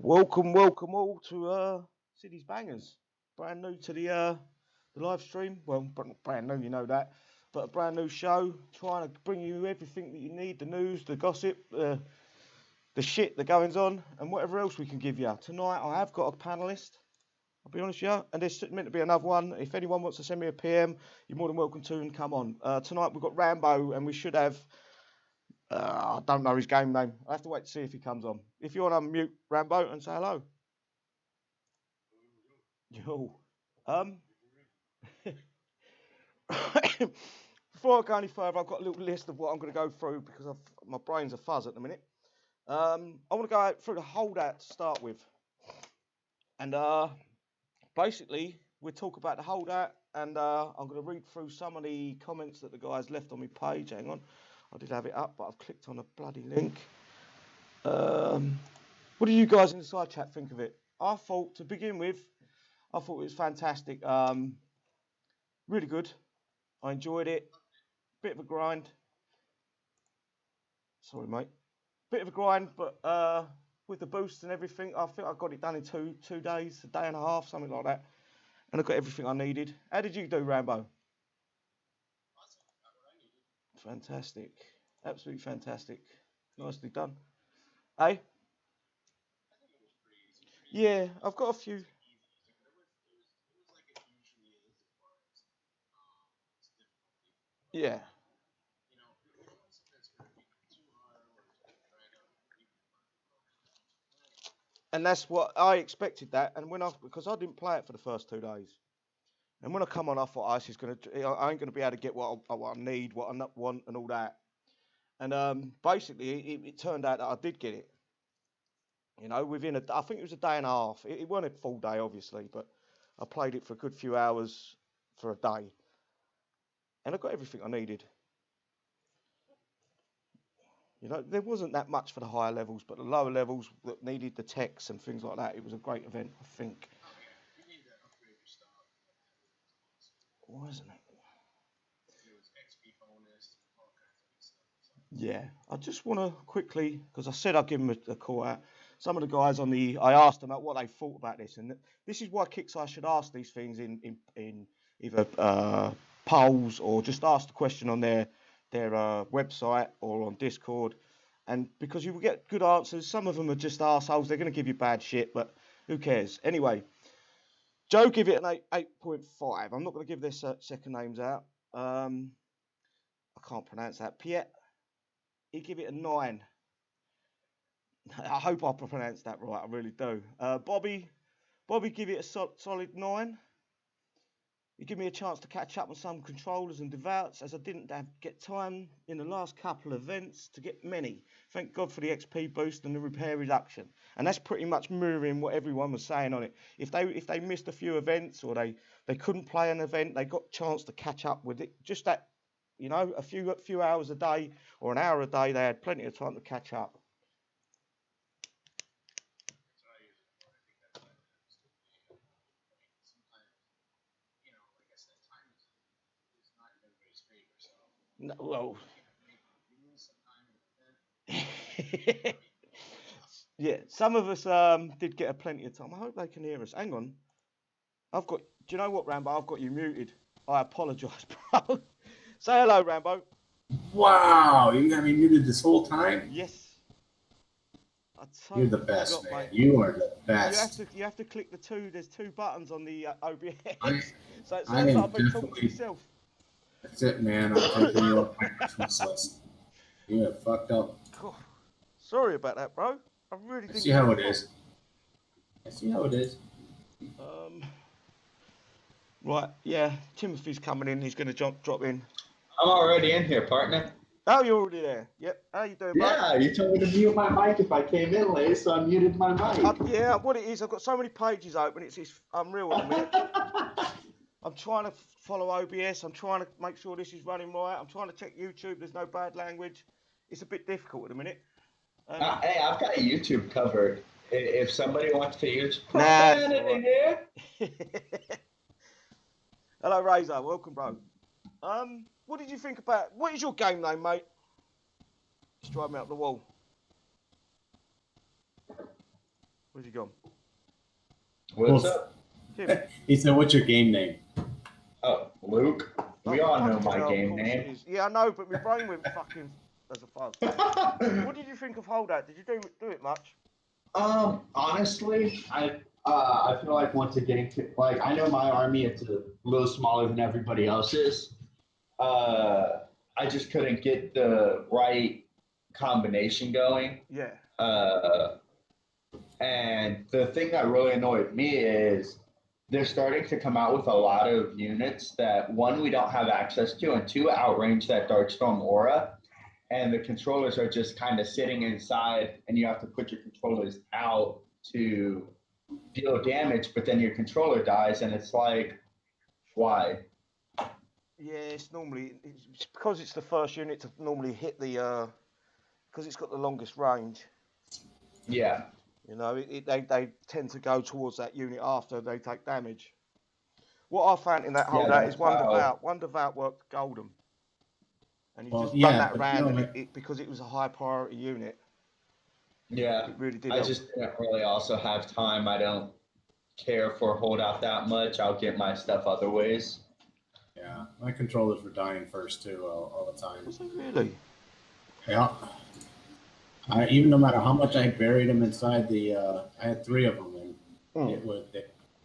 Welcome, welcome all to Siddy's Bangers. Brand new to the live stream. Well, brand new, you know that, but a brand new show. Trying to bring you everything that you need: the news, the gossip, the shit, the goings on, and whatever else we can give you. Tonight, I have got a panelist. I'll be honest with you, and there's meant to be another one. If anyone wants to send me a PM, you're more than welcome to and come on. Tonight we've got Rambo, and we should have. I don't know his game name. I have to wait to see if he comes on. If you want to unmute Rambo and say hello. Yo. Um, Before I go any further, I've got a little list of what I'm going to go through because my brain's a fuzz at the minute. I want to go through the holdout to start with. And basically, we'll talk about the holdout, and I'm going to read through some of the comments that the guys left on my page. Hang on. I did have it up, but I've clicked on a bloody link. What do you guys in the side chat think of it? I thought, to begin with, it was fantastic. Really good. I enjoyed it. Bit of a grind. Sorry, mate. Bit of a grind, but with the boosts and everything, I think I got it done in two days, a day and a half, something like that. And I got everything I needed. How did you do, Rambo? Fantastic. Absolutely fantastic. Nicely done. Hey? Yeah, I've got a few. Yeah. And that's what I expected that. And because I didn't play it for the first 2 days. And when I come on, I thought, Ice is going to, I ain't going to be able to get what I need, what I want, and all that. And basically, it turned out that I did get it. You know, I think it was a day and a half. It wasn't a full day, obviously, but I played it for a good few hours for a day. And I got everything I needed. You know, there wasn't that much for the higher levels, but the lower levels that needed the techs and things like that, it was a great event, I think. Wasn't it? Yeah, I just want to quickly, because I said I'd give them a call out. Some of the guys I asked them about what they thought about this, and this is why Kixeye should ask these things in either polls or just ask the question on their website or on Discord, and because you will get good answers. Some of them are just arseholes. They're going to give you bad shit, but who cares? Anyway, Joe give it an 8.5. I'm not going to give their second names out. I can't pronounce that. Piet, he give it a 9. I hope I pronounced that right. I really do. Bobby give it a solid 9. He gave me a chance to catch up on some controllers and devouts as I didn't get time in the last couple of events to get many. Thank God for the XP boost and the repair reduction. And that's pretty much mirroring what everyone was saying on it. If they missed a few events or they couldn't play an event, they got a chance to catch up with it. Just that, you know, a few hours a day or an hour a day, they had plenty of time to catch up. No, well, yeah, some of us did get a plenty of time. I hope they can hear us. Hang on. Do you know what, Rambo? I've got you muted. I apologise, bro. Say hello, Rambo. Wow, you got me muted this whole time? Yes. You're the best, man. Mate. You are the best. You have to click the two. There's two buttons on the OBS. So it sounds like I've been talking to yourself. That's it, man. I'm taking you off my Christmas list. You have fucked up. God. Sorry about that, bro. I really didn't. See how it is. I see how it is. Right, yeah. Timothy's coming in. He's going to drop in. I'm already in here, partner. Oh, you're already there. Yep. How you doing, bro? Yeah, you told me to mute my mic if I came in late, so I muted my mic. Yeah, what it is, I've got so many pages open. It's unreal at the minute. I'm trying to follow OBS. I'm trying to make sure this is running right. I'm trying to check YouTube. There's no bad language. It's a bit difficult at the minute. Hey, I've got YouTube covered. If somebody wants to use profanity here. Hello, Razor. Welcome, bro. What did you think about? What is your game name, mate? Just drive me up the wall. Where's he gone? What's Well, up? Jim. He said, "What's your game name?" Oh, Luke. We Oh, all know fucking my hell, of game course it name. is. Yeah, I know, but my brain went fucking as a fuzz. What did you think of Holdout? Did you do it much? Honestly, I feel like once again, like I know my army, it's a little smaller than everybody else's. I just couldn't get the right combination going. Yeah. Uh, and the thing that really annoyed me is they're starting to come out with a lot of units that one we don't have access to, and two outrange that Darkstorm aura. And the controllers are just kind of sitting inside, and you have to put your controllers out to deal damage, but then your controller dies, and it's like, why? Yeah, it's because it's the first unit to normally hit the because it's got the longest range. Yeah. You know, they tend to go towards that unit after they take damage. What I found in that Yeah, Holdout is that's how. One Devout worked golden, and he Well, just run yeah, that but around, and because it was a high priority unit, Yeah. it really did I help. just didn't really also have time. I don't care for Holdout that much. I'll get my stuff other ways. yeah, my controllers were dying first too all the time. Was it really? Yeah. Even no matter how much I buried them inside I had 3 of them, and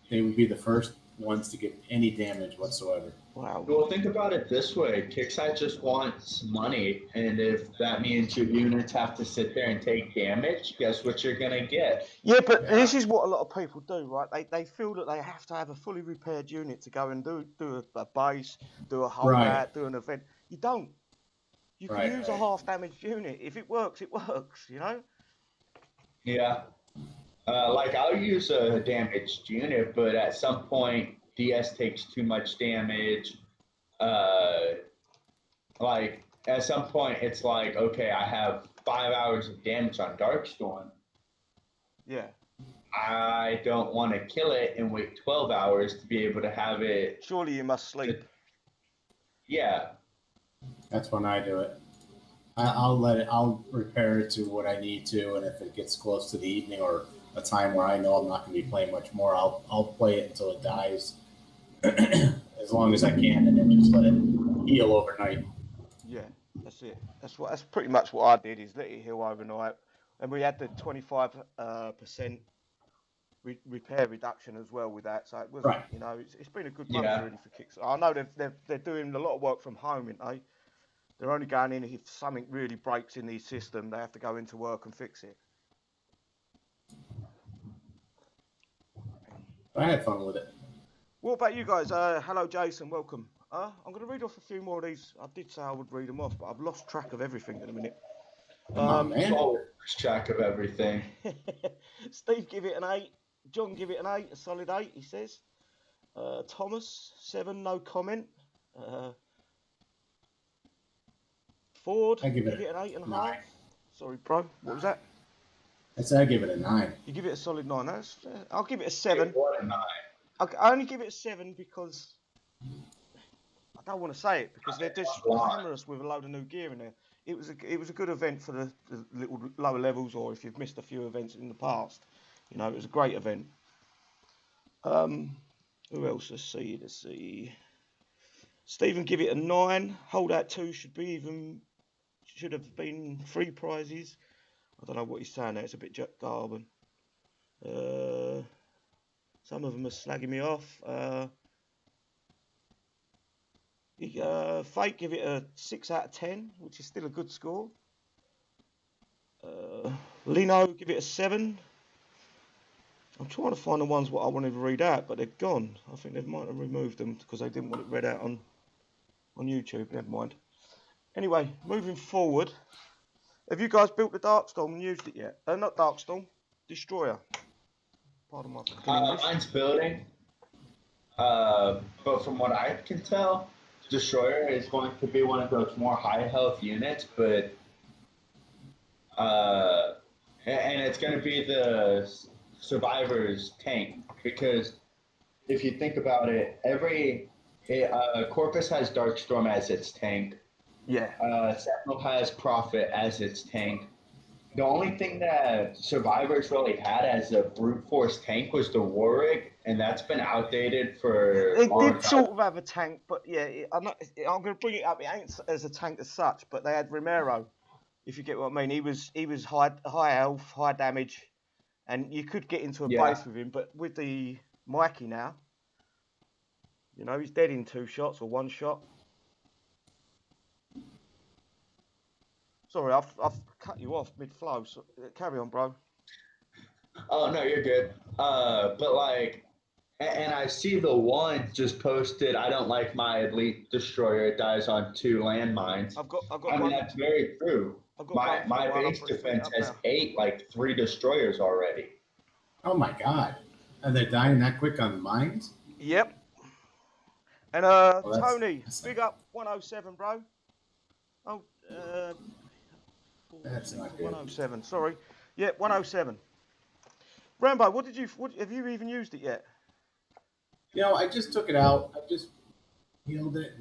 they would be the first ones to get any damage whatsoever. Wow. Well, think about it this way: Kixeye just wants money, and if that means your units have to sit there and take damage, guess what you're gonna get? Yeah, but Yeah. this is what a lot of people do, right? They feel that they have to have a fully repaired unit to go and do a base, do a Holdout, Right. do an event. You don't. You can Right, use a right. half damaged unit. If it works, it works. You know. Yeah. Like I'll use a damaged unit, but at some point DS takes too much damage. Uh, like at some point it's like, okay, I have 5 hours of damage on Darkstorm. Yeah. I don't want to kill it and wait 12 hours to be able to have it. Surely you must sleep. Yeah. That's when I do it. I'll repair it to what I need to, and if it gets close to the evening or a time where I know I'm not going to be playing much more, I'll play it until it dies, as long as I can, and then just let it heal overnight. Yeah, that's it. That's pretty much what I did. Is let it heal overnight, and we had the 25% repair reduction as well with that. So it was, Right. you know, it's been a good month Yeah. really for Kixeye. I know they're doing a lot of work from home, aren't they? They're only going in if something really breaks in the system. They have to go into work and fix it. But I had fun with it. What about you guys? Hello, Jason. Welcome. I'm going to read off a few more of these. I did say I would read them off, but I've lost track of everything in a minute. Come on, man. Always lose track of everything. Steve, give it an 8. John, give it an 8. A solid 8, he says. Thomas, 7. No comment. Ford, I give give it it an 8.5. 9. Sorry, bro. What was that? I said I give it a 9. You give it a solid 9. That's, I'll give it a 7. What a 9. I only give it a 7 because I don't want to say it because they're just hammering us with a load of new gear in there. It was a good event for the little lower levels, or if you've missed a few events in the past, you know, it was a great event. Who else? Let's see. Stephen, give it a 9. Holdout 2 should have been 3 prizes. I don't know what he's saying there. It's a bit garbin. Some of them are slagging me off. Fake, give it a 6 out of 10, which is still a good score. Lino, give it a 7. I'm trying to find the ones what I wanted to read out, but they're gone. I think they might have removed them because they didn't want it read out on YouTube. Never mind. Anyway, moving forward. Have you guys built the Darkstone and used it yet? Not Darkstone, Destroyer. Pardon my English. Mine's building. But from what I can tell, Destroyer is going to be one of those more high health units, but and it's going to be the survivor's tank, because if you think about it, every Corpus has Darkstorm as its tank. Yeah. Sentinel has Prophet as its tank. The only thing that survivors really had as a brute force tank was the Warwick, and that's been outdated for They a long did time. sort of have a tank, but yeah, I'm going to bring it up. It ain't as a tank as such, but they had Romero, if you get what I mean. He was high health, high damage, and you could get into a Yeah. base with him. But with the Mikey now, you know, he's dead in 2 shots or 1 shot. Sorry, I've cut you off mid-flow. So carry on, bro. Oh no, you're good. But like, and I see the one just posted. I don't like my elite destroyer. It dies on 2 landmines. I've got I mean, one. that's very true. I've got My one for the my one. I'll base bring it defense up has now. 8, like 3 destroyers already. Oh my god. And they're dying that quick on mines? Yep. And Well, Tony, that's big up 107, bro. Oh, That's not good. 107. Sorry. Yeah, 107. Rambo, what have you even used it yet? You know, I just took it out. I just healed it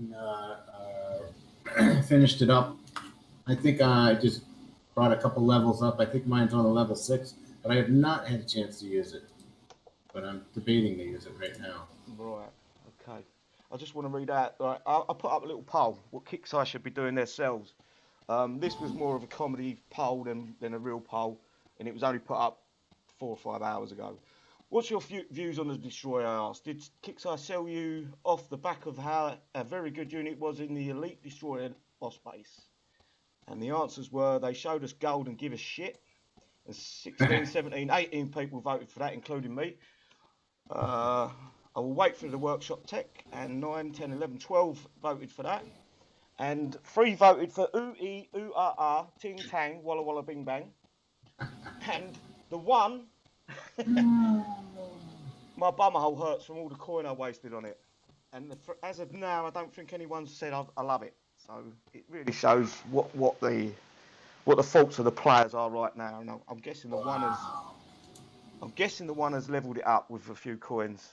and finished it up. I think I just brought a couple levels up. I think mine's on a level 6, but I have not had a chance to use it. But I'm debating to use it right now. Right. Okay. I just want to read out. Right, I put up a little poll. What Kixeye should be doing themselves. This was more of a comedy poll than a real poll, and it was only put up 4 or 5 hours ago. What's your views on the Destroyer? I asked. Did Kixeye sell you off the back of how a very good unit was in the Elite Destroyer boss base? And the answers were they showed us gold and give us shit. And 16, 17, 18 people voted for that, including me. I will wait for the workshop tech, and 9, 10, 11, 12 voted for that. And 3 voted for ooh-ee, ooh-ah-ah, ting-tang, walla-walla bing-bang. And the one, my bumhole hurts from all the coin I wasted on it. And as of now, I don't think anyone's said I love it. So it really shows what the faults of the players are right now. And I'm guessing the one has leveled it up with a few coins.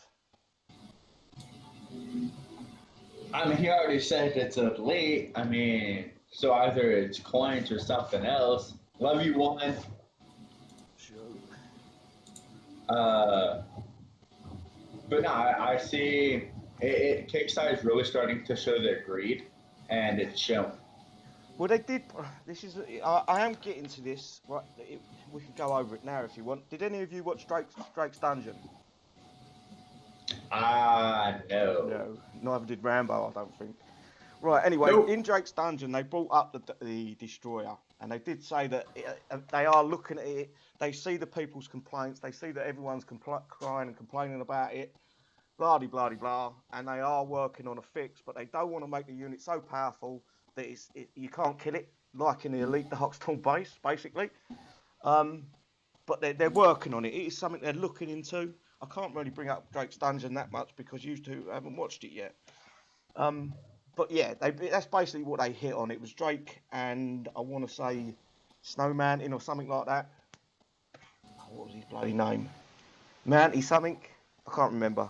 I mean, he already said it's elite. I mean, so either it's coins or something else. Love you, one. Sure. But no, I see Kixeye is really starting to show their greed, and it's shown. Well, they did. This is. I am getting to this. Right, we can go over it now if you want. Did any of you watch Drake's Dungeon? No. No, neither did Rambo, I don't think. Right, anyway, Nope. in Drake's Dungeon, they brought up the Destroyer, and they did say that they are looking at it. They see the people's complaints. They see that everyone's crying and complaining about it, blah, blah, blah, blah, and they are working on a fix, but they don't want to make the unit so powerful that you can't kill it, like in the Elite Darkstone base, basically. But they're working on it. It is something they're looking into. I can't really bring up Drake's Dungeon that much because you two haven't watched it yet. But yeah, that's basically what they hit on. It was Drake and I want to say Snowman or something like that. What was his bloody name? Mounty something? I can't remember.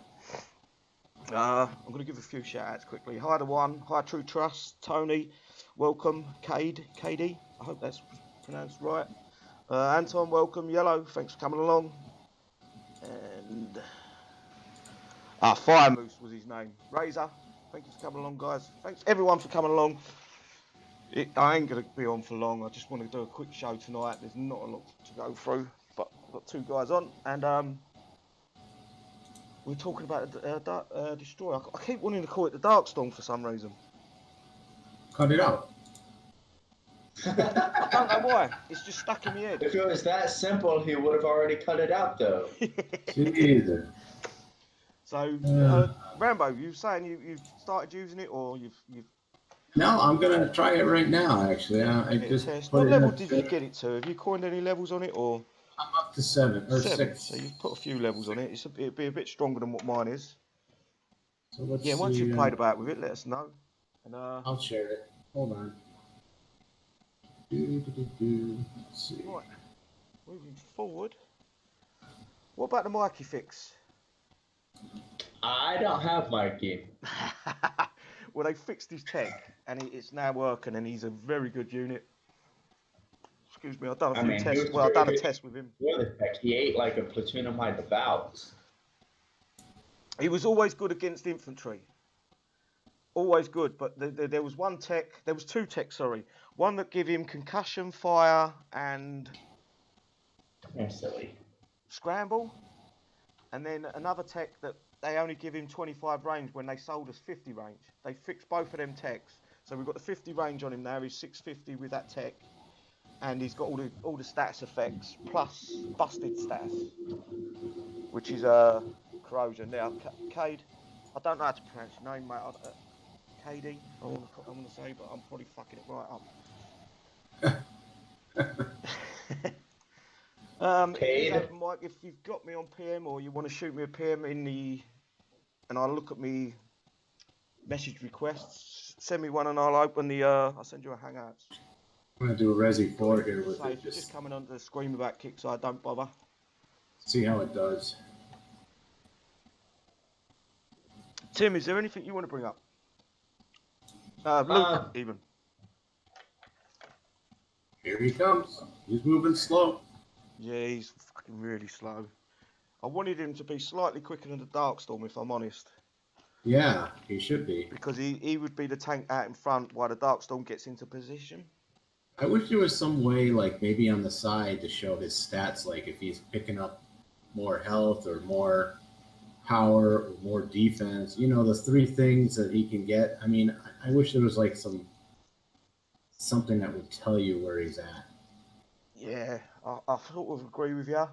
I'm going to give a few shout outs quickly. Hi to one. Hi True Trust. Tony. Welcome. KD. I hope that's pronounced right. Anton, welcome. Yellow, thanks for coming along. And Fire Moose was his name. Razor, thank you for coming along, guys. Thanks everyone for coming along. I ain't going to be on for long. I just want to do a quick show tonight. There's not a lot to go through, but I've got 2 guys on, and we're talking about Destroyer. I keep wanting to call it the Darkstone for some reason. Cut it out. I don't know why. It's just stuck in my head. If it was that simple, he would have already cut it out, though. Jesus. So, Rambo, you saying you've started using it, or you've No, I'm gonna try it right now. Actually, I just test. put What it level up did to- you get it to? Have you coined any levels on it, or I'm up to 7 or 7? 6. So you've put a few levels on it. It'd be a bit stronger than what mine is. So let's Yeah, once see, you've played about with it, let us know. And I'll share it. Hold on. Let's see. right, moving forward. What about the Mikey fix? I don't have Mikey. Well, they fixed his tech, and it's now working, and he's a very good unit. Excuse me, I've done a I few mean, he tests. was Well, I've very done a good test with him. for the tech. He ate like a platoon of my devouts. He was always good against infantry. Always good, but there was one tech. There was two techs, sorry. One that gave him concussion, fire, and You're silly. scramble, and then another tech that they only give him 25 range when they sold us 50 range. They fixed both of them techs, so we've got the 50 range on him now. He's 650 with that tech, and he's got all the stats effects plus busted stats, which is corrosion. Now, Cade, I don't know how to pronounce your name, mate. KD, I want to say, but I'm probably fucking it right up. Cade? Mike, if you've got me on PM or you want to shoot me a PM and I'll look at me message requests, send me one and I'll open I'll send you a Hangouts. I'm gonna do a Resi 4 here with So it. if you're just coming onto the screen about Kixeye, don't bother. See how it does. Tim, is there anything you want to bring up? Luke, even. Here he comes. He's moving slow. Yeah, he's fucking really slow. I wanted him to be slightly quicker than the Darkstorm, if I'm honest. Yeah, he should be. Because he would be the tank out in front while the Darkstorm gets into position. I wish there was some way, like maybe on the side, to show his stats, like if he's picking up more health or more power or more defense. You know, the three things that he can get. I mean, I wish there was like something that would tell you where he's at. Yeah, I sort of agree with you.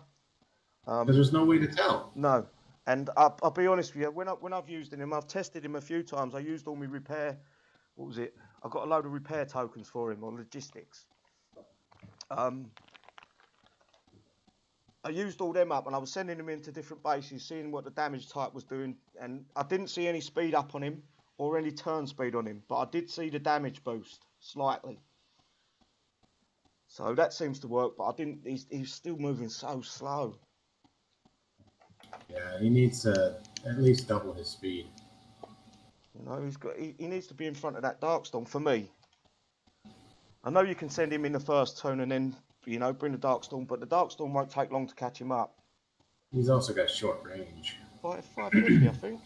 Because there's no way to tell. No, and I'll be honest with you. When I've used him, I've tested him a few times. I used all my repair. What was it? I got a load of repair tokens for him on logistics. I used all them up, and I was sending them into different bases, seeing what the damage type was doing, and I didn't see any speed up on him or any turn speed on him, but I did see the damage boost slightly. So that seems to work, but I didn't. He's still moving so slow. Yeah, he needs to at least double his speed. You know, he needs to be in front of that Darkstone for me. I know you can send him in the first turn and then, you know, bring the Darkstorm, but the Darkstorm won't take long to catch him up. He's also got short range. 550, I think.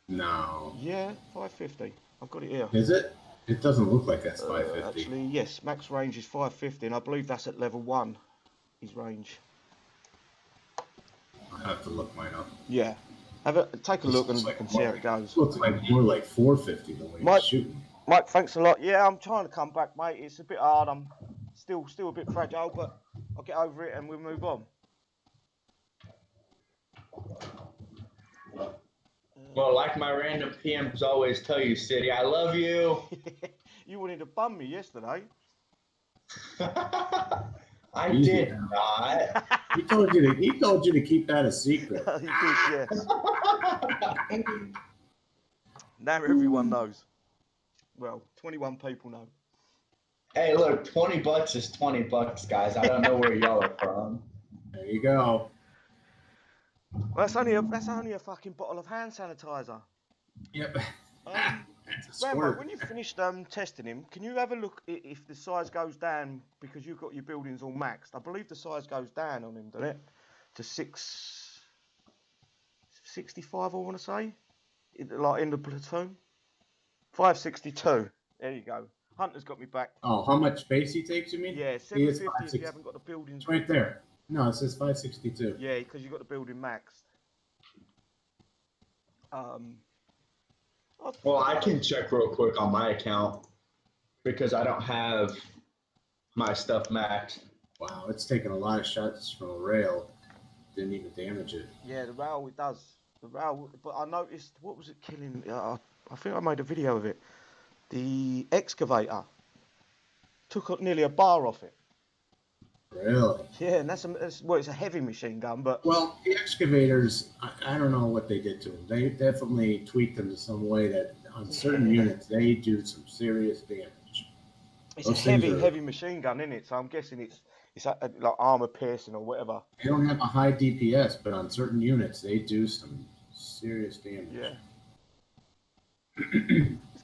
No. Yeah, 550. I've got it here. Is it? It doesn't look like that's 550. Actually, yes, max range is 550, and I believe that's at level 1, his range. I'll have to look mine up. Yeah. Take a look and see how it goes. Looks like more like 450 the way he's shooting. Mike, thanks a lot. Yeah, I'm trying to come back, mate. It's a bit hard. I'm still a bit fragile, but I'll get over it and we'll move on. Well, like my random PMs always tell you, Siddy, I love you. You wanted to bum me yesterday. I did not. He told you to keep that a secret. He did, yes. Now everyone knows. Well, 21 people know. Hey, look, $20 is $20, guys. I don't know where y'all are from. There you go. Well, that's only a fucking bottle of hand sanitizer. Yep. Rambo, when you finished testing him, can you have a look if the size goes down because you've got your buildings all maxed? I believe the size goes down on him, doesn't it? To 665, I want to say, like in the platoon. 562. There you go. Hunter's got me back. Oh, how much space he takes, you mean? Yeah, 750 if you haven't got the buildings. It's right there. No, it says 562. Yeah, because you've got the building maxed. Well, I can check real quick on my account because I don't have my stuff maxed. Wow, it's taking a lot of shots from a rail. Didn't even damage it. Yeah, the rail, it does. The rail, but I noticed, what was it killing? I think I made a video of it. The excavator took up nearly a bar off it. Really? Yeah, and it's a heavy machine gun, but... Well, the excavators, I don't know what they did to them. They definitely tweaked them to some way that on certain units, they do some serious damage. It's a heavy machine gun, isn't it? So I'm guessing it's like armor piercing or whatever. They don't have a high DPS, but on certain units, they do some serious damage. Yeah.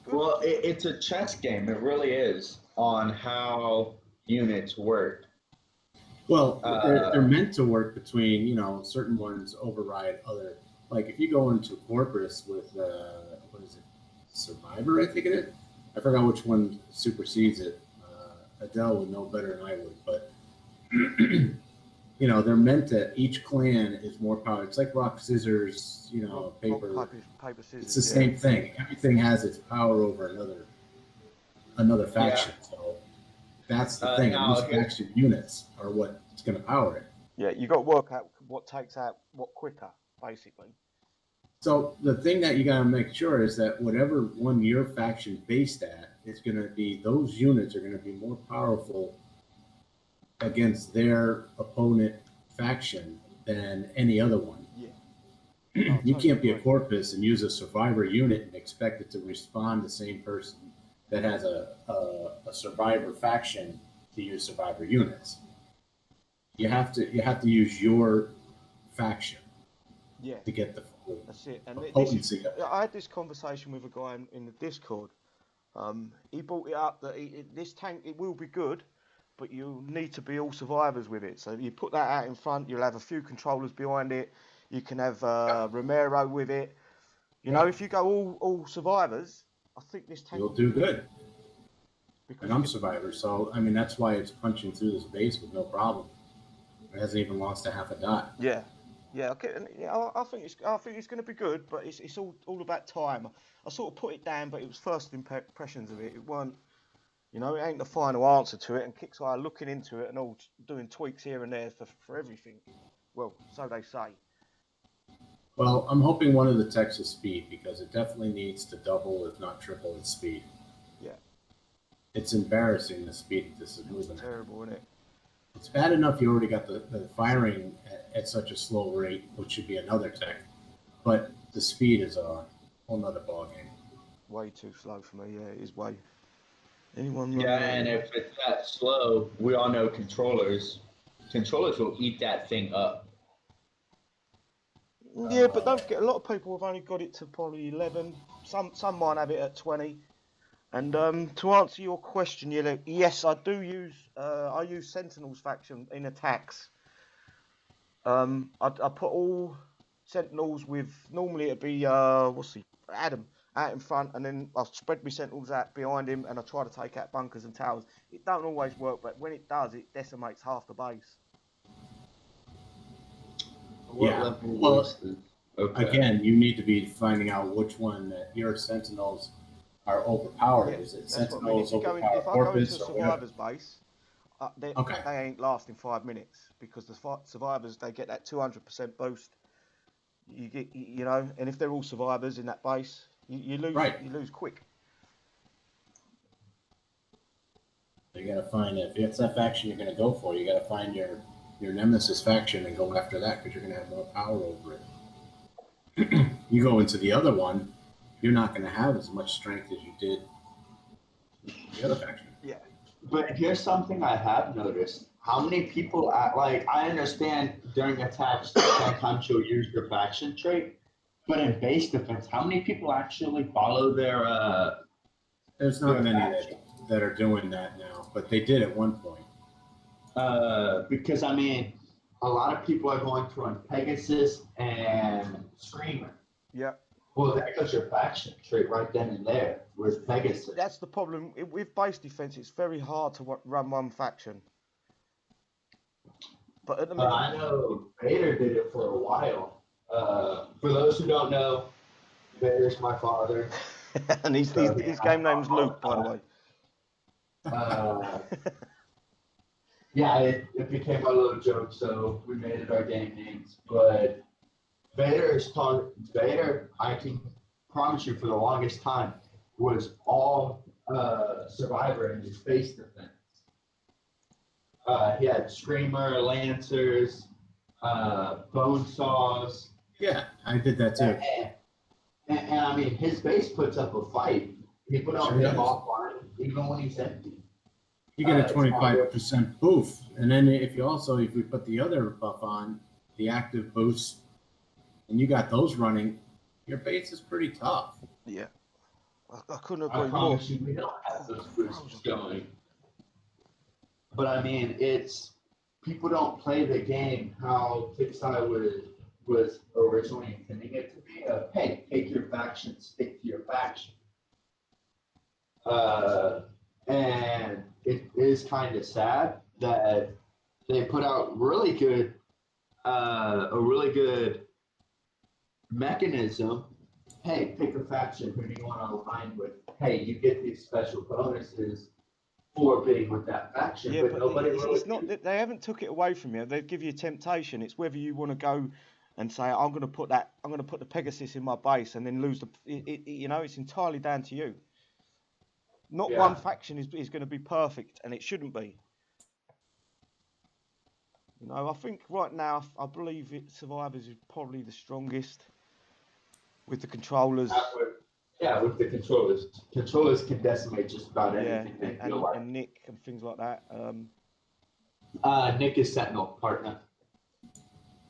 Well, it's a chess game. It really is on how units work. Well, they're meant to work between, certain ones override other. Like if you go into Corpus with, what is it, Survivor, I think it is. I forgot which one supersedes it. Adele would know better than I would, but they're meant to. Each clan is more powerful. It's like rock, scissors, paper. Paper, scissors. It's the same thing. Everything has its power over another faction. Yeah. So that's the thing. These faction units are what's going to power it. Yeah, you got to work out what takes out what quicker, basically. So the thing that you got to make sure is that whatever one your faction based at is going to be, those units are going to be more powerful against their opponent faction than any other one. Yeah. You can't be a Corpus and use a Survivor unit and expect it to respond the same person that has a Survivor faction to use Survivor units. You have to use your faction. Yeah. To get the that's it. And potency. I had this conversation with a guy in the Discord. He brought it up that this tank, it will be good, but you need to be all survivors with it. So you put that out in front, you'll have a few controllers behind it. You can have Romero with it. If you go all survivors, I think this tank will do good. And I'm survivor, so I mean that's why it's punching through this base with no problem. It hasn't even lost a half a dot. Yeah. Yeah, okay. I think it's going to be good, but it's all about time. I sort of put it down, but it was first impressions of it. It weren't, it ain't the final answer to it. And Kixeye are looking into it and all doing tweaks here and there for everything. Well, so they say. Well, I'm hoping one of the techs is speed because it definitely needs to double, if not triple, its speed. Yeah. It's embarrassing the speed this is moving. It's terrible, isn't it? It's bad enough you already got the firing at such a slow rate, which should be another tech, but the speed is a whole nother ballgame. Way too slow for me. Yeah, it is way. Anyone? Yeah, and if it's that slow, we all know controllers will eat that thing up. Yeah, but don't forget, a lot of people have only got it to probably 11. Some might have it at 20. And to answer your question, yes, I do use I use Sentinel's faction in attacks. I put all Sentinels with, normally it'd be Adam out in front, and then I spread my Sentinels out behind him, and I try to take out bunkers and towers. It don't always work, but when it does, it decimates half the base. Yeah. Well, again, you need to be finding out which one that your Sentinels are overpowered. Yeah, is it Sentinels overpowered? If I go into a survivor's base, they ain't lasting 5 minutes because the survivors, they get that 200% boost. You get, and if they're all survivors in that base, you lose. Right. You lose quick. You got to find if it's that faction you're going to go for. You got to find your nemesis faction and go after that because you're going to have more power over it. You go into the other one, you're not going to have as much strength as you did the other faction. Yeah. But here's something I have noticed. How many people, I understand during attacks, sometimes you'll use your faction trait, but in base defense, how many people actually follow their There's not many that are doing that now, but they did at one point. Because, I mean, a lot of people are going to run Pegasus and Screamer. Yeah. Well, there goes your faction trait right then and there with Pegasus. That's the problem. With base defense, it's very hard to run one faction. But at the minute, I know Vader did it for a while. For those who don't know, Vader's my father. And his game name's Luke, by the way. Yeah, it became a little joke, so we made it our game names. But Vader, I can promise you for the longest time, was all Survivor in his base defense. He had Screamer, Lancers, Bone Saws. Yeah, I did that too. And I mean, his base puts up a fight. He put up him offline, even when he's empty. You get a 25% boost. And then if we put the other buff on, the active boost, and you got those running, your base is pretty tough. Yeah. I couldn't agree more. We don't have those boosts going. But I mean, it's people don't play the game how Kixeye was originally intending it to be. Hey, take your faction, stick to your faction. And it is kind of sad that they put out a really good mechanism. Hey, pick a faction who do you want to align with. Hey, you get these special bonuses for being with that faction, Yeah, but but nobody it's not that they haven't took it away from you. They give you a temptation. It's whether you want to go and say, I'm going to put the Pegasus in my base and then lose the. It's entirely down to you. Not one faction is going to be perfect, and it shouldn't be. I think right now, I believe Survivors is probably the strongest with the controllers. With the controllers. Controllers can decimate just about anything they feel like. And Nick and things like that. Nick is Sentinel partner.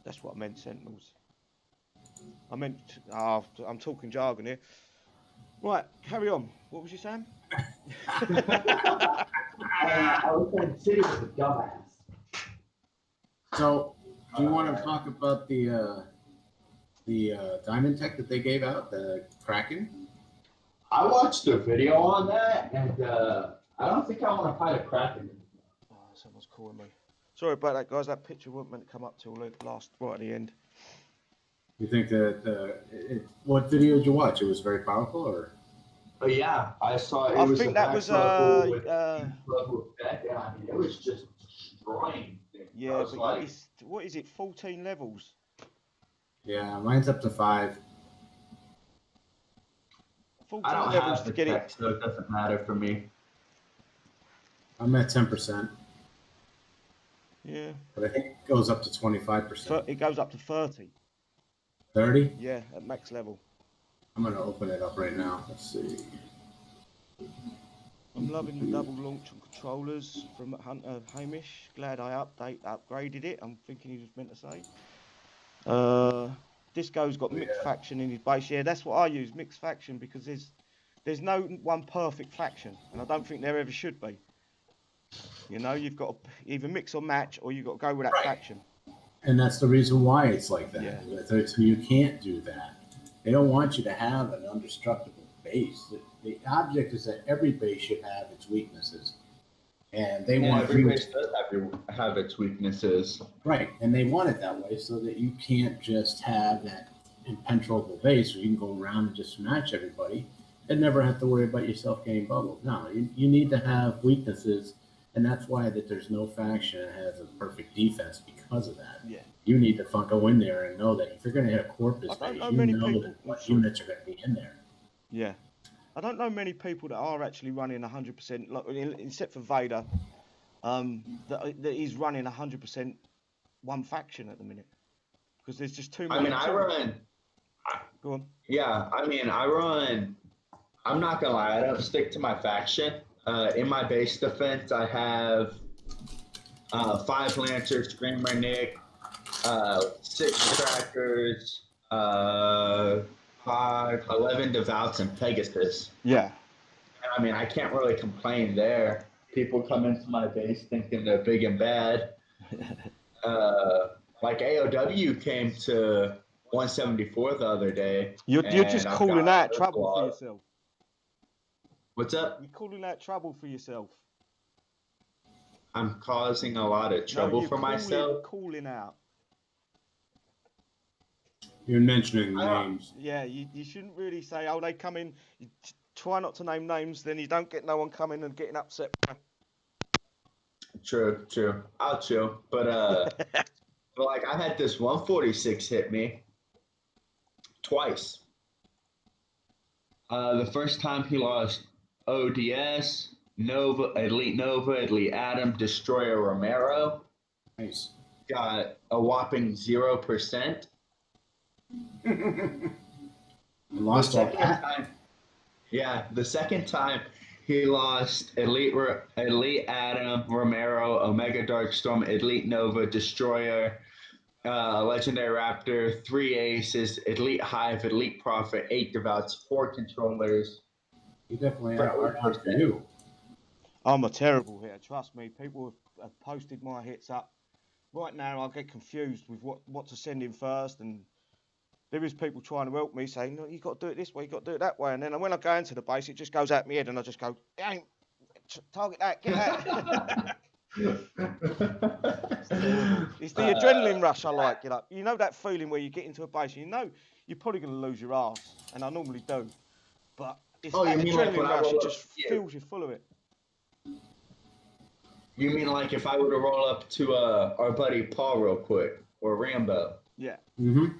That's what I meant, Sentinels. I'm talking jargon here. Right, carry on. What was you saying? I was saying Siddy was a dumbass. So, do you want to talk about the diamond tech that they gave out, the Kraken? I watched a video on that, and I don't think I want to fight a Kraken. Oh, someone's calling me. Sorry about that, guys. That picture wasn't meant to come up till right at the end. You think that what video did you watch? It was very powerful, or? Oh yeah, I saw it. I think that was yeah, I mean, it was just destroying things. Yeah, but like, what is it? 14 levels. Yeah, mine's up to 5. 14 I don't levels have to the get tech, so it doesn't matter for me. I'm at 10%. Yeah. But I think it goes up to 25%. It goes up to 30. 30? Yeah, at max level. I'm going to open it up right now. Let's see. I'm loving the double launch on controllers from Hunter Hamish. Glad I upgraded it. I'm thinking he was meant to say. Disco's got mixed faction in his base. Yeah, that's what I use, mixed faction, because there's no one perfect faction, and I don't think there ever should be. You've got to either mix or match, or you've got to go with that faction. And that's the reason why it's like that. Yeah. So you can't do that. They don't want you to have an indestructible base. The object is that every base should have its weaknesses. And they want every base does have its weaknesses. Right. And they want it that way so that you can't just have that impenetrable base where you can go around and just match everybody and never have to worry about yourself getting bubbled. No, you need to have weaknesses. And that's why that there's no faction that has a perfect defense because of that. Yeah. You need to go in there and know that if you're going to hit a corpus base, you know that what units are going to be in there. Yeah. I don't know many people that are actually running 100%, like, except for Vader, that is running 100% one faction at the minute. Because there's just too many. Go on. Yeah, I mean, I'm not going to lie, I don't stick to my faction. In my base defense, I have 5 Lancers, Screamer Nick, 6 Trackers, 11 Devouts, and Pegasus. Yeah. And I mean, I can't really complain there. People come into my base thinking they're big and bad. Like AOW came to 174 the other day. You're just calling out trouble for yourself. What's up? You're calling out trouble for yourself. I'm causing a lot of trouble for myself. Calling out. You're mentioning names. Yeah, you shouldn't really say, oh, they come in. You try not to name names, then you don't get no one coming and getting upset. True. I'll chill. But like I had this 146 hit me twice. The first time he lost ODS, Elite Adam, Destroyer Romero. Nice. Got a whopping 0%. Lost all that. Yeah, the second time he lost Elite Adam, Romero, Omega Darkstorm, Elite Nova, Destroyer, Legendary Raptor, 3 Aces, Elite Hive, Elite Prophet, 8 Devouts, 4 Controllers. You definitely are hard for you. I'm a terrible hitter. Trust me, people have posted my hits up. Right now, I get confused with what to send in first, and there is people trying to help me, saying, "No, you got to do it this way, you got to do it that way." And then when I go into the base, it just goes out my head, and I just go, "Ain't target that, get that." It's the adrenaline rush I like. You know that feeling where you get into a base, you know you're probably going to lose your ass, and I normally do, but it's that adrenaline rush. It just fills you full of it. You mean like if I were to roll up to our buddy Paul real quick, or Rambo? Yeah. Mm-hmm.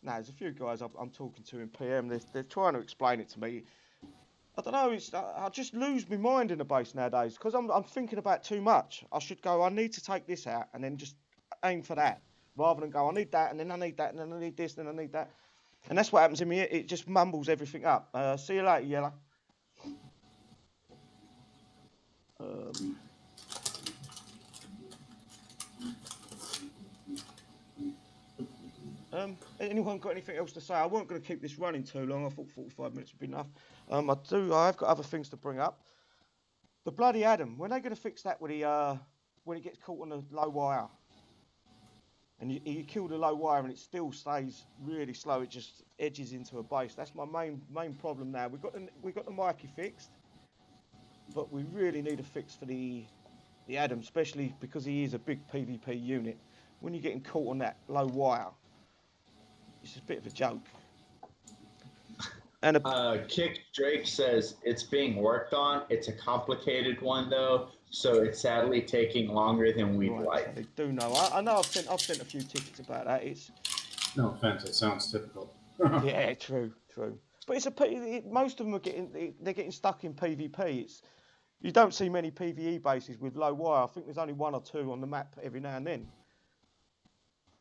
Now, there's a few guys I'm talking to in PM. They're trying to explain it to me. I don't know. I just lose my mind in the base nowadays because I'm thinking about too much. I should go, I need to take this out and then just aim for that, rather than go, I need that and then I need that and then I need this and then I need that. And that's what happens in me. It just mumbles everything up. See you later, Yellow. Anyone got anything else to say? I weren't going to keep this running too long. I thought 45 minutes would be enough. I've got other things to bring up. The bloody Adam. When are they going to fix that when he gets caught on the low wire? And you kill the low wire and it still stays really slow. It just edges into a base. That's my main problem now. We got the Mikey fixed, but we really need a fix for the Adam, especially because he is a big PvP unit. When you're getting caught on that low wire, it's a bit of a joke. And Kick Drake says it's being worked on. It's a complicated one though, so it's sadly taking longer than we'd like. So they do know. I know. I've sent a few tickets about that. It's no offense. It sounds typical. Yeah, true. But it's most of them they're getting stuck in PvP. You don't see many PvE bases with low wire. I think there's only one or two on the map every now and then.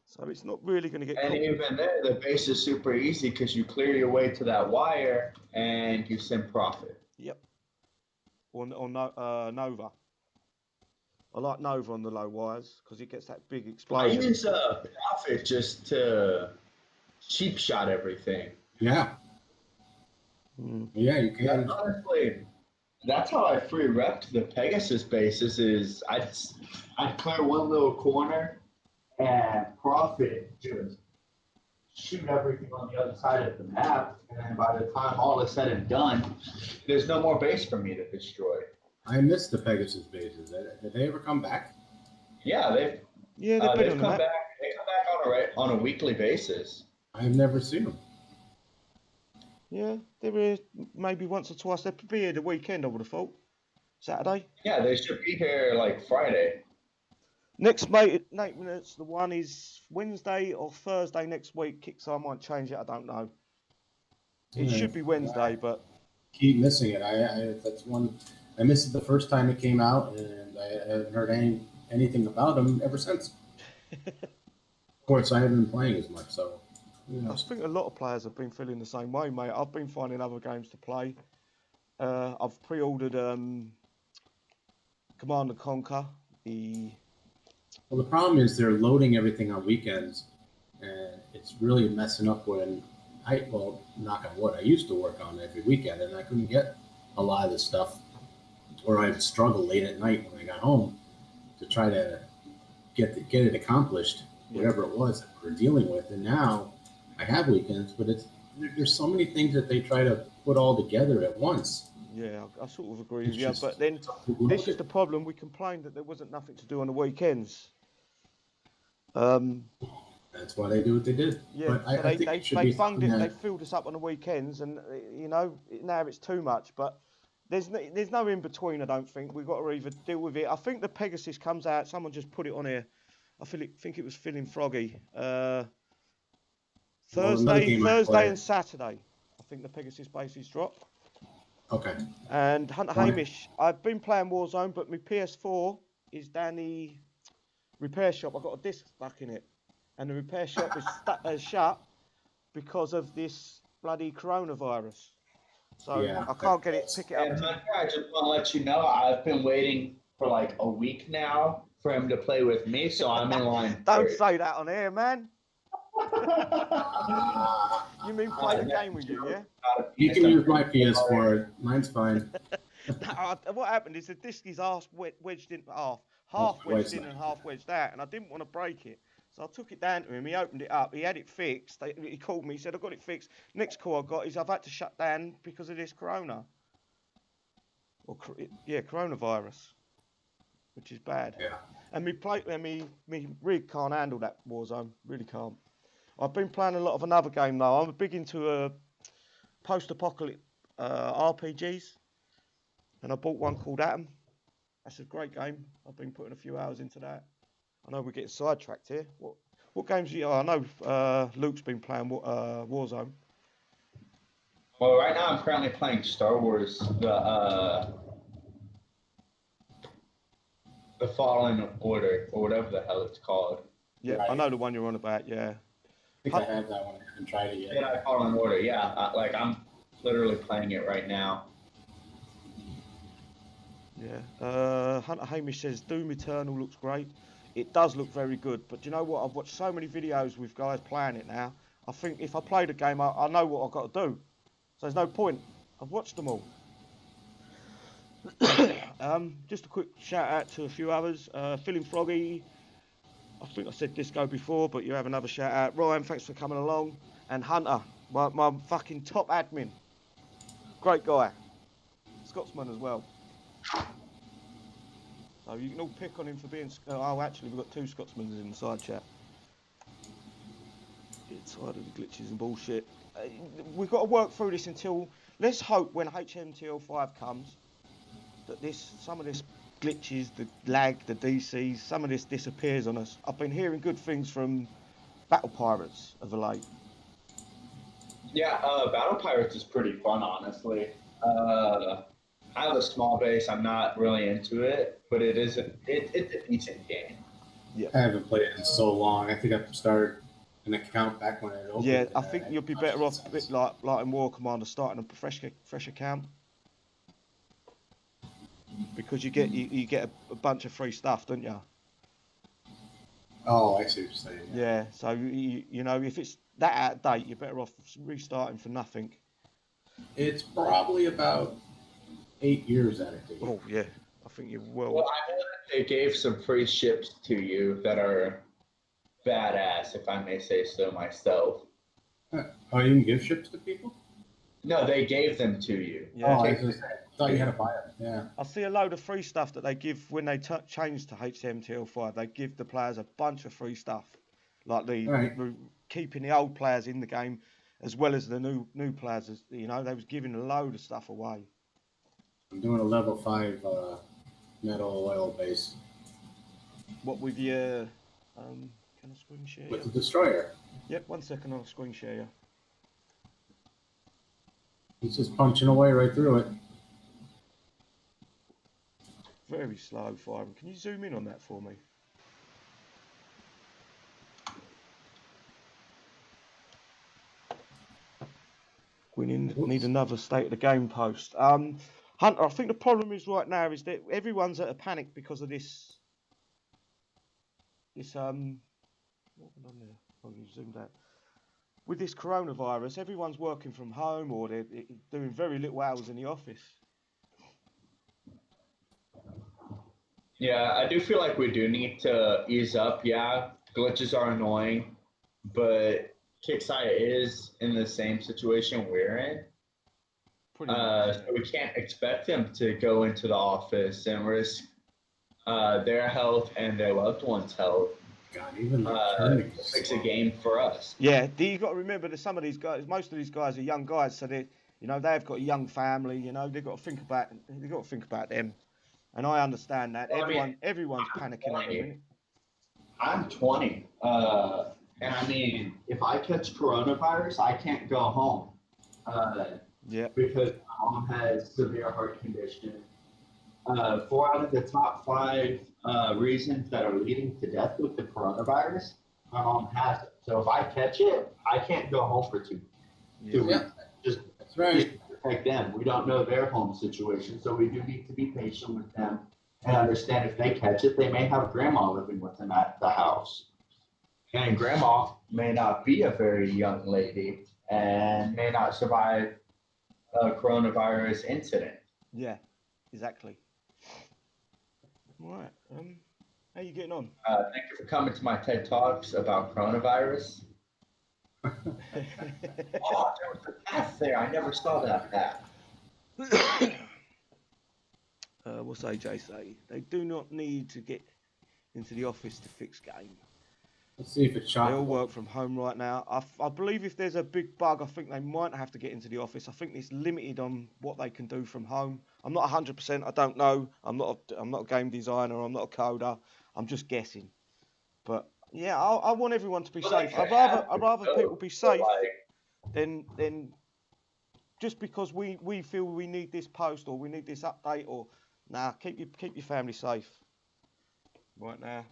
So it's not really going to get. And even there, the base is super easy because you clear your way to that wire and you send profit. Yep. Or Nova. I like Nova on the low wires because it gets that big explosion. I use profit just to cheap shot everything. Yeah. Yeah, you can. And honestly, that's how I free repped the Pegasus bases. Is I'd clear one little corner and profit just shoot everything on the other side of the map, and then by the time all is said and done, there's no more base for me to destroy. I missed the Pegasus bases. Did they ever come back? Yeah, they've come back. They come back on a weekly basis. I've never seen them. Yeah, there is maybe once or twice. They'll be here the weekend, I would have thought. Saturday. Yeah, they should be here like Friday. Next maintenance, the one is Wednesday or Thursday next week. Kixeye might change it. I don't know. It should be Wednesday, but keep missing it. That's one I missed it the first time it came out, and I haven't heard anything about them ever since. Of course, I haven't been playing as much, so. I think a lot of players have been feeling the same way, mate. I've been finding other games to play. I've pre-ordered Command & Conquer. Well, the problem is they're loading everything on weekends, and it's really messing up when knock on wood, I used to work on every weekend, and I couldn't get a lot of this stuff, or I'd struggle late at night when I got home to try to get it accomplished, whatever it was that we're dealing with. And now I have weekends, but there's so many things that they try to put all together at once. Yeah, I sort of agree with you. But then this is the problem. We complained that there wasn't nothing to do on the weekends. That's why they do what they did. Yeah, but I think they bunged it. They filled us up on the weekends, and now it's too much. But there's no in between. I don't think we've got to either deal with it. I think the Pegasus comes out. Someone just put it on here. I think it was Feeling Froggy. Thursday and Saturday. I think the Pegasus bases drop. Okay. And Hunter Hamish, I've been playing Warzone, but my PS4 is down the repair shop. I've got a disc stuck in it, and the repair shop is shut because of this bloody coronavirus. So I can't pick it up. And Hunter, I just want to let you know, I've been waiting for like a week now for him to play with me, so I'm in line. Don't say that on air, man. You mean play the game with you, yeah? You can use my PS4. Mine's fine. What happened is the disc is wedged in half wedged Wedged in in. and half wedged out, and I didn't want to break it. So I took it down to him. He opened it up. He had it fixed. He called me. He said, "I got it fixed." Next call I got is I've had to shut down because of this corona. Or coronavirus, which is bad. Yeah. And me rig can't handle that Warzone. Really can't. I've been playing a lot of another game though. I'm big into post-apocalyptic RPGs, and I bought one called Atom. That's a great game. I've been putting a few hours into that. I know we're getting sidetracked here. What games are you? I know Luke's been playing Warzone. Well, right now I'm currently playing Star Wars, the Fallen Order, or whatever the hell it's called. Yeah, Right. I know the one you're on about. Yeah. I think I have that one. I haven't tried it yet. Jedi Fallen Order, yeah. I'm literally playing it right now. Yeah. Hunter Hamish says Doom Eternal looks great. It does look very good, but do you know what? I've watched so many videos with guys playing it now. I think if I play the game, I know what I've got to do. So there's no point. I've watched them all. Just a quick shout out to a few others. Feeling Froggy. I think I said Disco before, but you have another shout out. Ryan, thanks for coming along. And Hunter, my fucking top admin. Great guy. Scotsman as well. So you can all pick on him for being. Oh, actually, we've got 2 Scotsmen in the side chat. Get tired of the glitches and bullshit. We've got to work through this until. Let's hope when HMTL5 comes that some of this glitches, the lag, the DCs, some of this disappears on us. I've been hearing good things from Battle Pirates of late. Yeah, Battle Pirates is pretty fun, honestly. I have a small base. I'm not really into it, but it's a decent game. Yeah. I haven't played it in so long. I think I started an account back when it opened. Yeah, I think you'll be better off a bit like in War Commander starting a fresh account. Because you get a bunch of free stuff, don't you? Oh, I see what you're saying. Yeah, so you know if it's that out of date, you're better off restarting for nothing. It's probably about 8 years at it. Oh yeah, I think you will. Well, I know that they gave some free ships to you that are badass, if I may say so myself. Oh, you can give ships to people? No, they gave them to you. Yeah. Oh, I thought you had to buy it. Yeah. I see a load of free stuff that they give when they change to HMTL5. They give the players a bunch of free stuff, like the keeping the old players in the game, as well as the new players. You know, they was giving a load of stuff away. I'm doing a level 5 metal oil base. What with your? Can I screen share? With the destroyer. Yep. 1 second, I'll screen share you. He's just punching away right through it. Very slow firing. Can you zoom in on that for me? We need another state of the game post. Hunter, I think the problem is right now is that everyone's at a panic because of this. What went on there? Oh, you zoomed out. With this coronavirus, everyone's working from home or they're doing very little hours in the office. Yeah, I do feel like we do need to ease up. Yeah, glitches are annoying, but Kixeye is in the same situation we're in. Pretty much, So we can't expect them to go into the office and risk their health and their loved ones' health. God, even Fix a game for us. Yeah, you got to remember that some of these guys, most of these guys are young guys, so they've got a young family. You know, they've got to think about them. And I understand that. Well, Everyone's panicking at the minute. I'm 20. And I mean, if I catch coronavirus, I can't go home. Yeah. Because my mom has severe heart condition. 4 out of the top 5 reasons that are leading to death with the coronavirus, my mom has it. So if I catch it, I can't go home for 2 weeks. Yeah. Just That's right. protect them. We don't know their home situation, so we do need to be patient with them and understand if they catch it, they may have grandma living with them at the house. And grandma may not be a very young lady and may not survive a coronavirus incident. Yeah. exactly. Right. How you getting on? Thank you for coming to my TED Talks about coronavirus. Oh, there was a path there. I never saw that path. What's AJ say? They do not need to get into the office to fix game. Let's see if it's They all shockable. work from home right now. I believe if there's a big bug, I think they might have to get into the office. I think it's limited on what they can do from home. I'm not 100%. I don't know. I'm not a game designer. I'm not a coder. I'm just guessing. But yeah, I want everyone to be safe. I'd rather people be safe than just because we feel we need this post or we need this update or keep your family safe. Right now,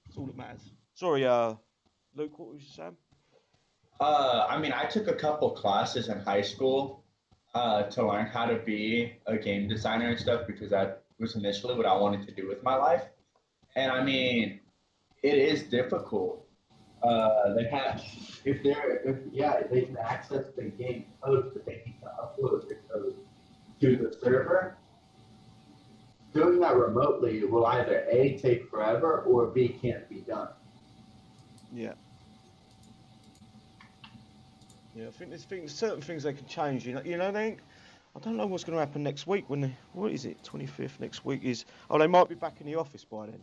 that's all that matters. Sorry, Luke, what was you saying? I mean, I took a couple classes in high school to learn how to be a game designer and stuff because that was initially what I wanted to do with my life. And I mean, it is difficult. They have, if they can access the game code, but they need to upload the code to the server. Doing that remotely will either A, take forever, or B, can't be done. Yeah. Yeah, I think there's certain things they can change. I don't know what's going to happen next week. What is it? 25th next week is. Oh, they might be back in the office by then.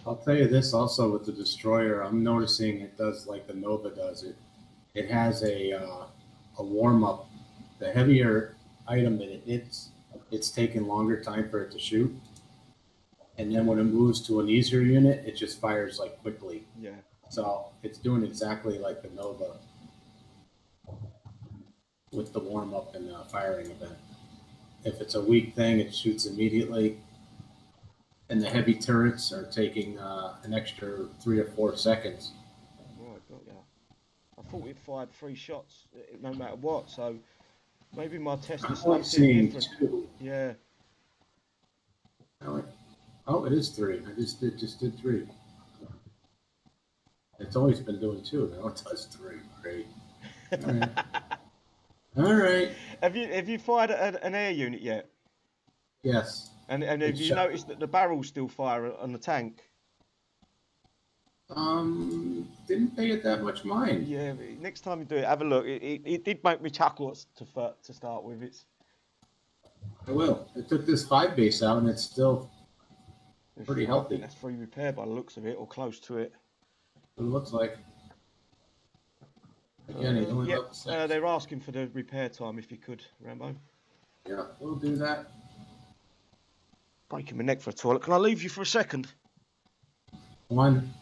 I'll tell you this also with the Destroyer, I'm noticing it does like the Nova does it. It has a warm up. The heavier item that it hits, it's taking longer time for it to shoot. And then when it moves to an easier unit, it just fires like quickly. Yeah. So it's doing exactly like the Nova with the warm up and firing event. If it's a weak thing, it shoots immediately. And the heavy turrets are taking an extra 3 or 4 seconds. Right, got ya. I thought it fired 3 shots no matter what, so maybe my test is I'm something seeing different. 2. Yeah. Oh, it is 3. I just did 3. It's always been doing 2. Now it does 3. Great. All right. All right. Have you fired an air unit yet? Yes. And have you noticed that the barrels still fire on the tank? Didn't pay it that much mind. Yeah. Next time you do it, have a look. It did make me chuckle to start with. I will. It took this 5 base out, and it's still pretty healthy. That's free repair by the looks of it, or close to it. It looks like. Again, he's only level 6. They're asking for the repair time if you could, Rambo. Yeah, we'll do that. Breaking my neck for a toilet. Can I leave you for a second? One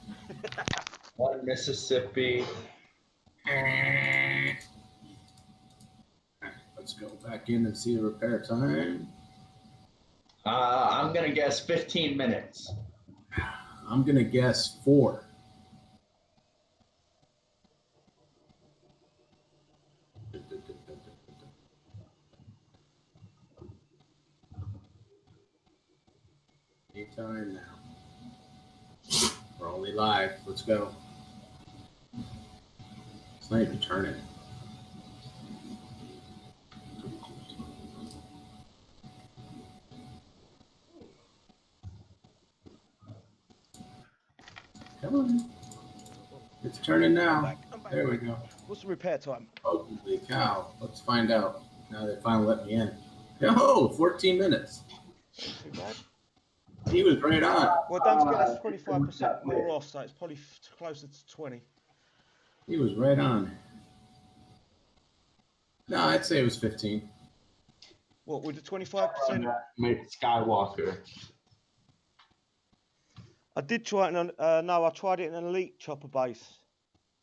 Mississippi. Let's go back in and see the repair time. I'm gonna guess 15 minutes. I'm gonna guess 4. Anytime now. We're only live. Let's go. It's not even turning. Come on. It's turning now. I'm back. There we go. What's the repair time? Holy cow. Let's find out. Now they finally let me in. Oh, 14 minutes. Too bad. He was right on. Well, don't forget that's 25% more off, so it's probably closer to 20. He was right on. No, I'd say it was 15. What, with the 25%? Make Skywalker. I did try it on, I tried it in an elite chopper base.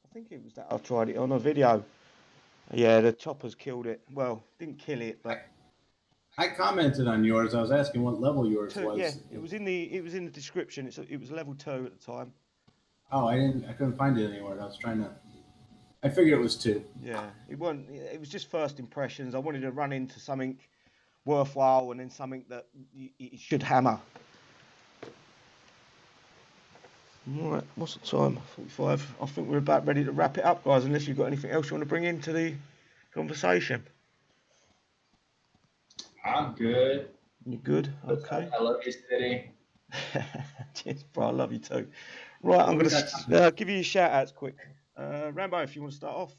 I think it was that I tried it on a video. Yeah, the choppers killed it. Well, didn't kill it, but I commented on yours. I was asking what level yours was. Yeah, it was in the description. It was level 2 at the time. Oh, I couldn't find it anywhere. I figured it was 2. Yeah, it was just first impressions. I wanted to run into something worthwhile and then something that it should hammer. Right, what's the time? 45. I think we're about ready to wrap it up, guys, unless you've got anything else you want to bring into the conversation. I'm good. You good? Okay. I love you, Siddy. Cheers, bro. I love you too. Right, I'm going to give you your shout outs quick. Rambo, if you want to start off.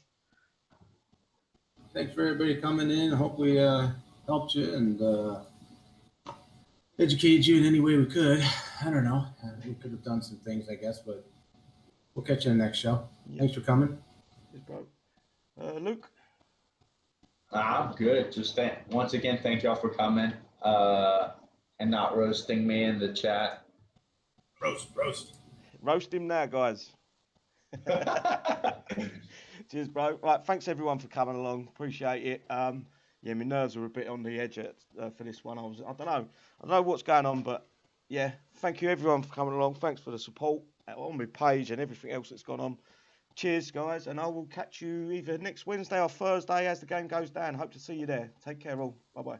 Thanks for everybody coming in. Hope we helped you and educated you in any way we could. I don't know. We could have done some things, I guess, but we'll catch you in the next show. Yeah. Thanks for coming. Cheers, bro. Luke? I'm good. Just once again, thank y'all for coming and not roasting me in the chat. Roast. Roast him now, guys. Cheers, bro. Right, thanks everyone for coming along. Appreciate it. Yeah, my nerves were a bit on the edge for this one. I don't know what's going on, but yeah, thank you everyone for coming along. Thanks for the support on my page and everything else that's gone on. Cheers, guys, and I will catch you either next Wednesday or Thursday as the game goes down. Hope to see you there. Take care, all. Bye bye.